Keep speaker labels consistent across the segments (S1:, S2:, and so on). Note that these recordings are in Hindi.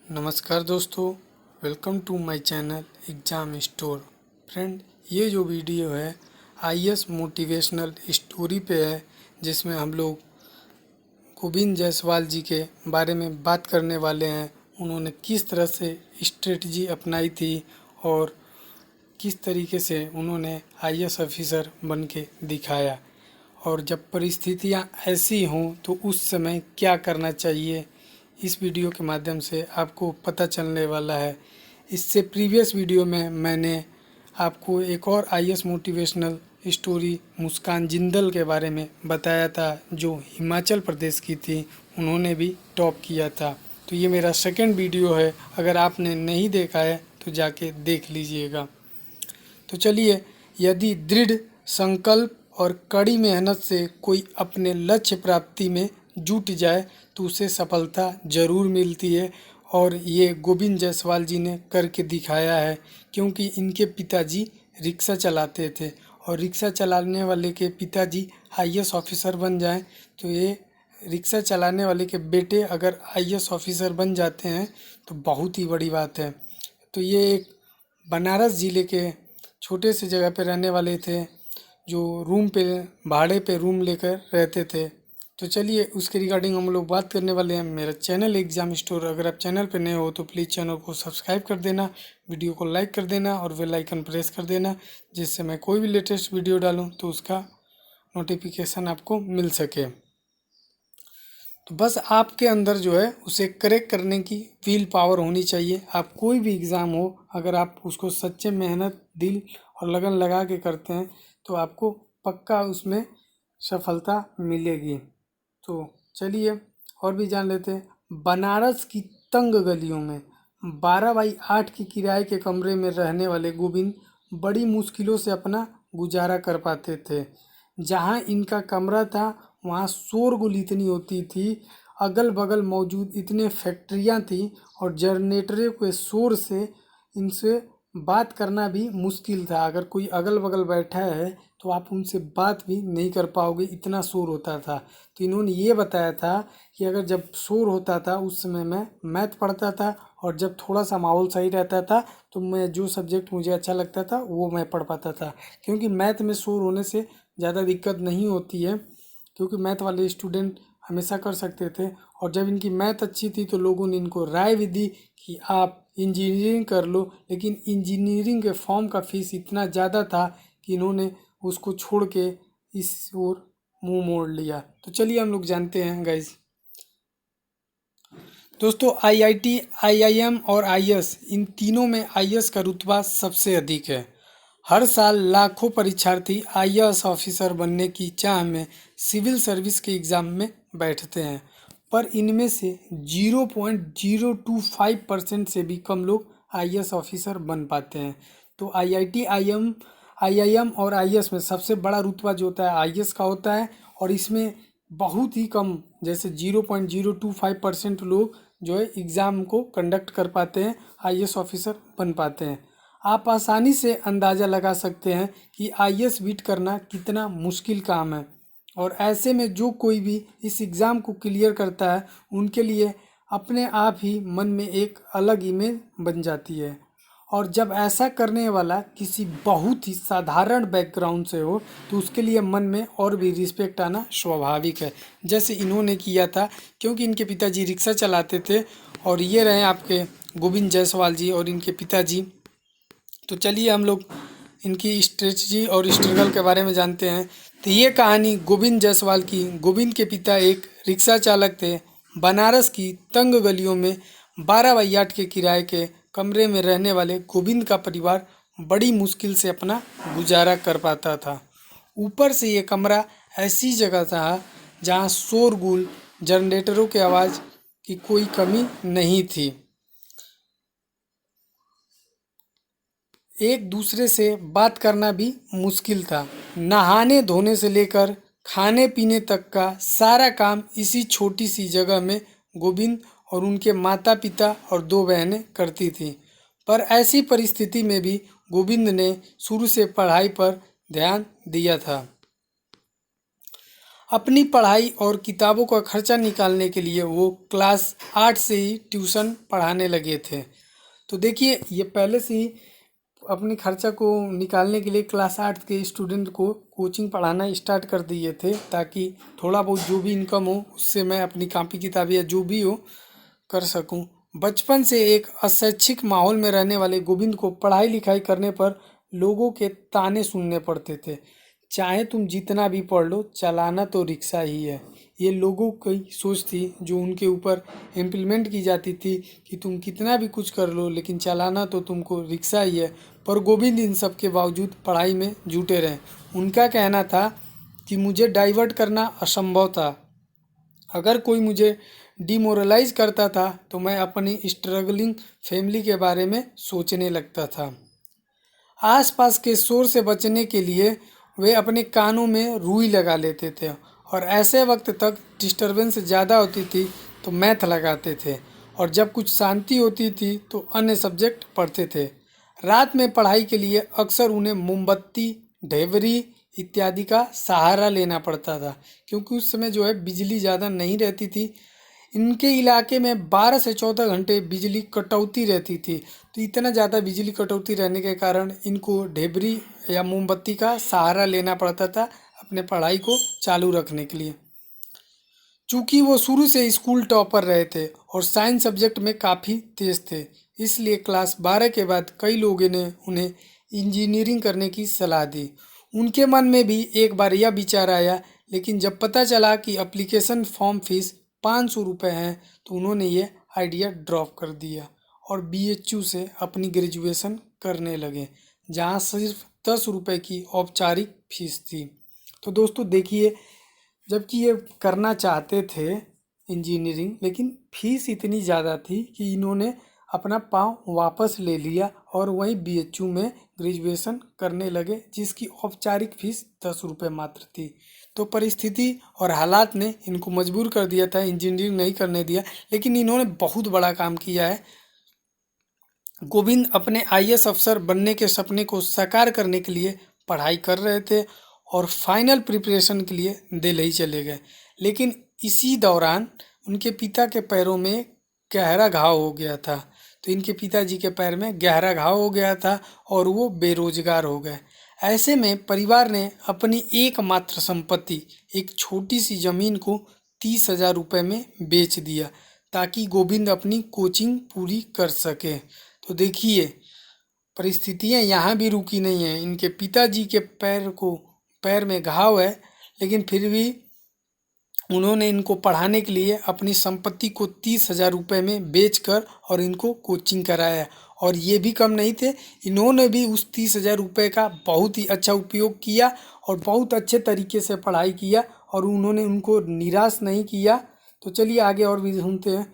S1: नमस्कार दोस्तों, welcome to my channel Exam Store. Friend, ये जो वीडियो है आईएएस मोटिवेशनल स्टोरी पे है, जिसमें हम लोग गोविंद जायसवाल जी के बारे में बात करने वाले हैं। उन्होंने किस तरह से स्ट्रेटजी अपनाई थी और किस तरीके से उन्होंने आईएएस ऑफिसर बन के दिखाया, और जब परिस्थितियां ऐसी हों तो उस समय क्या करना चाहिए, इस वीडियो के माध्यम से आपको पता चलने वाला है। इससे प्रीवियस वीडियो में मैंने आपको एक और आईएएस मोटिवेशनल स्टोरी मुस्कान जिंदल के बारे में बताया था, जो हिमाचल प्रदेश की थी। उन्होंने भी टॉप किया था। तो ये मेरा सेकंड वीडियो है, अगर आपने नहीं देखा है तो जाके देख लीजिएगा। तो चलिए, यदि दृढ़ संकल्प और कड़ी मेहनत से कोई अपने लक्ष्य प्राप्ति में जुट जाए तो उसे सफलता ज़रूर मिलती है, और ये गोविंद जायसवाल जी ने करके दिखाया है। क्योंकि इनके पिताजी रिक्शा चलाते थे, और रिक्शा चलाने वाले के पिताजी आईएएस ऑफिसर बन जाएं तो ये रिक्शा चलाने वाले के बेटे अगर आईएएस ऑफिसर बन जाते हैं तो बहुत ही बड़ी बात है। तो ये एक बनारस ज़िले के छोटे से जगह पे रहने वाले थे, जो रूम पे भाड़े पे रूम लेकर रहते थे। तो चलिए, उसके रिगार्डिंग हम लोग बात करने वाले हैं। मेरा चैनल एग्ज़ाम स्टोर, अगर आप चैनल पे नए हो तो प्लीज़ चैनल को सब्सक्राइब कर देना, वीडियो को लाइक कर देना और बेल आइकन प्रेस कर देना, जिससे मैं कोई भी लेटेस्ट वीडियो डालूँ तो उसका नोटिफिकेशन आपको मिल सके। तो बस आपके अंदर जो है उसे करेक्ट करने की विल पावर होनी चाहिए। आप कोई भी एग्ज़ाम हो, अगर आप उसको सच्चे मेहनत, दिल और लगन लगा के करते हैं तो आपको पक्का उसमें सफलता मिलेगी। तो चलिए और भी जान लेते हैं। बनारस की तंग गलियों में 12x8 की किराए के कमरे में रहने वाले गोविंद बड़ी मुश्किलों से अपना गुजारा कर पाते थे। जहाँ इनका कमरा था वहाँ शोरगुल इतनी होती थी, अगल बगल मौजूद इतने फैक्ट्रियाँ थी और जनरेटरों के शोर से इनसे बात करना भी मुश्किल था। अगर कोई अगल बगल बैठा है तो आप उनसे बात भी नहीं कर पाओगे, इतना शोर होता था। तो इन्होंने ये बताया था कि अगर जब शोर होता था उस समय मैं मैथ पढ़ता था, और जब थोड़ा सा माहौल सही रहता था तो मैं जो सब्जेक्ट मुझे अच्छा लगता था वो मैं पढ़ पाता था। क्योंकि मैथ में शोर होने से ज़्यादा दिक्कत नहीं होती है, क्योंकि मैथ वाले स्टूडेंट हमेशा कर सकते थे। और जब इनकी मैथ अच्छी थी तो लोगों ने इनको राय भी दी कि आप इंजीनियरिंग कर लो, लेकिन इंजीनियरिंग के फॉर्म का फीस इतना ज़्यादा था कि इन्होंने उसको छोड़ के इस ओर मुंह मोड़ लिया। तो चलिए हम लोग जानते हैं गाइज। दोस्तों, आईआईटी, आईआईएम और आईएएस, इन तीनों में आईएएस का रुतबा सबसे अधिक है। हर साल लाखों परीक्षार्थी आईएएस ऑफिसर बनने की चाह में सिविल सर्विस के एग्ज़ाम में बैठते हैं, पर इनमें से 0.025% से भी कम लोग आईएएस ऑफिसर बन पाते हैं। तो आईआईटी, आईआईएम और आईएएस में सबसे बड़ा रुतबा जो होता है आईएएस का होता है, और इसमें बहुत ही कम, जैसे 0.025% लोग जो है एग्ज़ाम को कंडक्ट कर पाते हैं, आईएएस ऑफिसर बन पाते हैं। आप आसानी से अंदाज़ा लगा सकते हैं कि आईएएस बीट करना कितना मुश्किल काम है, और ऐसे में जो कोई भी इस एग्ज़ाम को क्लियर करता है उनके लिए अपने आप ही मन में एक अलग इमेज बन जाती है। और जब ऐसा करने वाला किसी बहुत ही साधारण बैकग्राउंड से हो तो उसके लिए मन में और भी रिस्पेक्ट आना स्वाभाविक है, जैसे इन्होंने किया था। क्योंकि इनके पिताजी रिक्शा चलाते थे, और ये रहे आपके गोविंद जायसवाल जी और इनके पिताजी। तो चलिए हम लोग इनकी स्ट्रेटजी और स्ट्रगल के बारे में जानते हैं। तो ये कहानी गोविंद जायसवाल की। गोविंद के पिता एक रिक्शा चालक थे। बनारस की तंग गलियों में 12x8 के किराए के कमरे में रहने वाले गोविंद का परिवार बड़ी मुश्किल से अपना गुजारा कर पाता था। ऊपर से ये कमरा ऐसी जगह था जहाँ शोरगुल, जनरेटरों की आवाज़ की कोई कमी नहीं थी। एक दूसरे से बात करना भी मुश्किल था। नहाने धोने से लेकर खाने पीने तक का सारा काम इसी छोटी सी जगह में गोविंद और उनके माता पिता और दो बहनें करती थीं। पर ऐसी परिस्थिति में भी गोविंद ने शुरू से पढ़ाई पर ध्यान दिया था। अपनी पढ़ाई और किताबों का खर्चा निकालने के लिए वो क्लास 8 से ही ट्यूशन पढ़ाने लगे थे। तो देखिए, ये पहले से ही अपने खर्चा को निकालने के लिए क्लास 8 के स्टूडेंट को कोचिंग पढ़ाना स्टार्ट कर दिए थे, ताकि थोड़ा बहुत जो भी इनकम हो उससे मैं अपनी कॉपी किताब या जो भी हो कर सकूं। बचपन से एक अशैक्षिक माहौल में रहने वाले गोविंद को पढ़ाई लिखाई करने पर लोगों के ताने सुनने पड़ते थे। चाहे तुम जितना भी पढ़ लो, चलाना तो रिक्शा ही है। ये लोगों की सोच थी जो उनके ऊपर इम्प्लीमेंट की जाती थी कि तुम कितना भी कुछ कर लो, लेकिन चलाना तो तुमको रिक्शा ही है। पर गोविंद इन सब के बावजूद पढ़ाई में जुटे रहे। उनका कहना था कि मुझे डाइवर्ट करना असंभव था। अगर कोई मुझे डिमोरलाइज करता था तो मैं अपनी स्ट्रगलिंग फैमिली के बारे में सोचने लगता था। आसपास के शोर से बचने के लिए वे अपने कानों में रुई लगा लेते थे, और ऐसे वक्त तक डिस्टरबेंस ज़्यादा होती थी तो मैथ लगाते थे, और जब कुछ शांति होती थी तो अन्य सब्जेक्ट पढ़ते थे। रात में पढ़ाई के लिए अक्सर उन्हें मोमबत्ती, ढेबरी इत्यादि का सहारा लेना पड़ता था, क्योंकि उस समय जो है बिजली ज़्यादा नहीं रहती थी। इनके इलाके में 12 से 14 घंटे बिजली कटौती रहती थी। तो इतना ज़्यादा बिजली कटौती रहने के कारण इनको ढेबरी या मोमबत्ती का सहारा लेना पड़ता था अपने पढ़ाई को चालू रखने के लिए। चूँकि वो शुरू से स्कूल टॉपर रहे थे और साइंस सब्जेक्ट में काफ़ी तेज थे, इसलिए क्लास 12 के बाद कई लोगों ने उन्हें इंजीनियरिंग करने की सलाह दी। उनके मन में भी एक बार यह विचार आया, लेकिन जब पता चला कि एप्लीकेशन फॉर्म फीस 500 रुपये हैं तो उन्होंने ये आइडिया ड्रॉप कर दिया और BHU से अपनी ग्रेजुएशन करने लगे, जहाँ सिर्फ 10 रुपये की औपचारिक फीस थी। तो दोस्तों देखिए, जबकि ये करना चाहते थे इंजीनियरिंग, लेकिन फीस इतनी ज़्यादा थी कि इन्होंने अपना पाँव वापस ले लिया और वहीं BHU में ग्रेजुएशन करने लगे, जिसकी औपचारिक फ़ीस 10 रुपये मात्र थी। तो परिस्थिति और हालात ने इनको मजबूर कर दिया था, इंजीनियरिंग नहीं करने दिया, लेकिन इन्होंने बहुत बड़ा काम किया है। गोविंद अपने IAS अफसर बनने के सपने को साकार करने के लिए पढ़ाई कर रहे थे और फाइनल प्रिपरेशन के लिए दिल्ली चले गए। लेकिन इसी दौरान उनके पिता के पैरों में गहरा घाव हो गया था। तो इनके पिताजी के पैर में गहरा घाव हो गया था और वो बेरोजगार हो गए। ऐसे में परिवार ने अपनी एकमात्र संपत्ति, एक छोटी सी ज़मीन को 30,000 रुपये में बेच दिया, ताकि गोविंद अपनी कोचिंग पूरी कर सके। तो देखिए, परिस्थितियाँ यहाँ भी रुकी नहीं हैं। इनके पिताजी के पैर में घाव है, लेकिन फिर भी उन्होंने इनको पढ़ाने के लिए अपनी संपत्ति को 30,000 रुपये में बेचकर और इनको कोचिंग कराया। और ये भी कम नहीं थे, इन्होंने भी उस 30,000 रुपये का बहुत ही अच्छा उपयोग किया और बहुत अच्छे तरीके से पढ़ाई किया, और उन्होंने उनको निराश नहीं किया। तो चलिए आगे और भी सुनते हैं।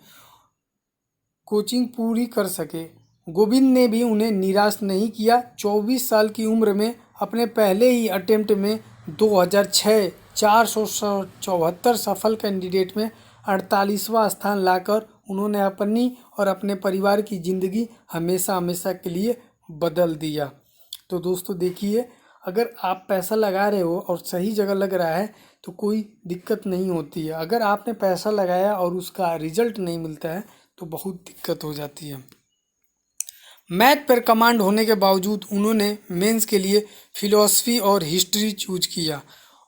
S1: कोचिंग पूरी कर सके। गोविंद ने भी उन्हें निराश नहीं किया। 24 साल की उम्र में अपने पहले ही अटेम्प्ट में 2006 474 सफल कैंडिडेट में 48वां स्थान लाकर उन्होंने अपनी और अपने परिवार की ज़िंदगी हमेशा हमेशा के लिए बदल दिया। तो दोस्तों देखिए, अगर आप पैसा लगा रहे हो और सही जगह लग रहा है तो कोई दिक्कत नहीं होती है। अगर आपने पैसा लगाया और उसका रिजल्ट नहीं मिलता है तो बहुत दिक्कत हो जाती है। मैथ पर कमांड होने के बावजूद उन्होंने मेंस के लिए फिलॉसफी और हिस्ट्री चूज किया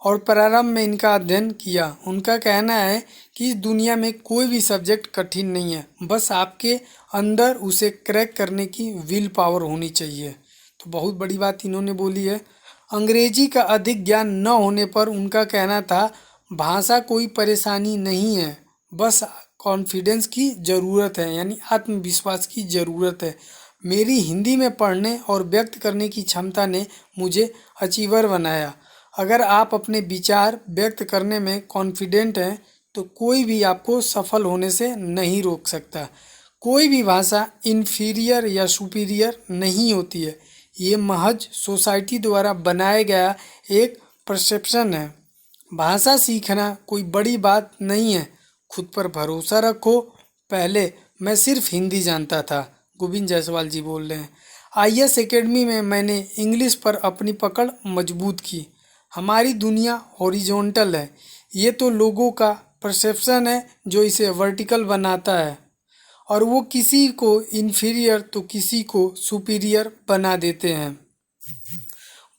S1: और प्रारंभ में इनका अध्ययन किया। उनका कहना है कि इस दुनिया में कोई भी सब्जेक्ट कठिन नहीं है, बस आपके अंदर उसे क्रैक करने की विल पावर होनी चाहिए। तो बहुत बड़ी बात इन्होंने बोली है। अंग्रेजी का अधिक ज्ञान न होने पर उनका कहना था, भाषा कोई परेशानी नहीं है, बस कॉन्फिडेंस की ज़रूरत है, यानी आत्मविश्वास की ज़रूरत है। मेरी हिंदी में पढ़ने और व्यक्त करने की क्षमता ने मुझे अचीवर बनाया। अगर आप अपने विचार व्यक्त करने में कॉन्फिडेंट हैं तो कोई भी आपको सफल होने से नहीं रोक सकता। कोई भी भाषा इन्फीरियर या सुपीरियर नहीं होती है, ये महज सोसाइटी द्वारा बनाया गया एक परसेप्शन है। भाषा सीखना कोई बड़ी बात नहीं है, खुद पर भरोसा रखो। पहले मैं सिर्फ हिंदी जानता था, गोविंद जायसवाल जी बोल रहे हैं। IAS एकेडमी में मैंने इंग्लिश पर अपनी पकड़ मजबूत की। हमारी दुनिया हॉरिजॉन्टल है, ये तो लोगों का परसेप्शन है जो इसे वर्टिकल बनाता है, और वो किसी को इन्फीरियर तो किसी को सुपीरियर बना देते हैं।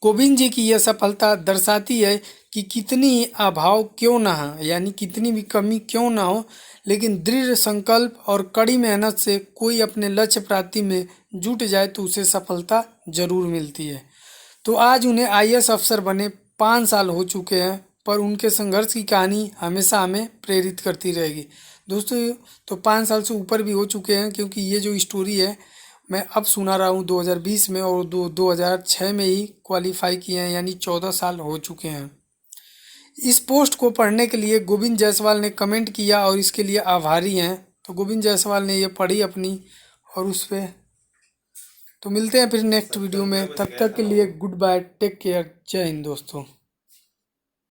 S1: गोविंद जी की यह सफलता दर्शाती है कि कितनी ही अभाव क्यों ना हो, यानी कितनी भी कमी क्यों ना हो, लेकिन दृढ़ संकल्प और कड़ी मेहनत से कोई अपने लक्ष्य प्राप्ति में जुट जाए तो उसे सफलता जरूर मिलती है। तो आज उन्हें आईएएस अफसर बने 5 साल हो चुके हैं, पर उनके संघर्ष की कहानी हमेशा हमें प्रेरित करती रहेगी। दोस्तों, तो 5 साल से ऊपर भी हो चुके हैं, क्योंकि ये जो स्टोरी है मैं अब सुना रहा हूँ 2020 में, और 2006 में ही क्वालिफाई किए हैं, यानी 14 साल हो चुके हैं। इस पोस्ट को पढ़ने के लिए गोविंद जायसवाल ने कमेंट किया और इसके लिए आभारी हैं। तो गोविंद जायसवाल ने ये पढ़ी अपनी, और उस पर तो मिलते हैं फिर नेक्स्ट वीडियो में। तब तक के लिए गुड बाय, टेक केयर, जय हिंद दोस्तों।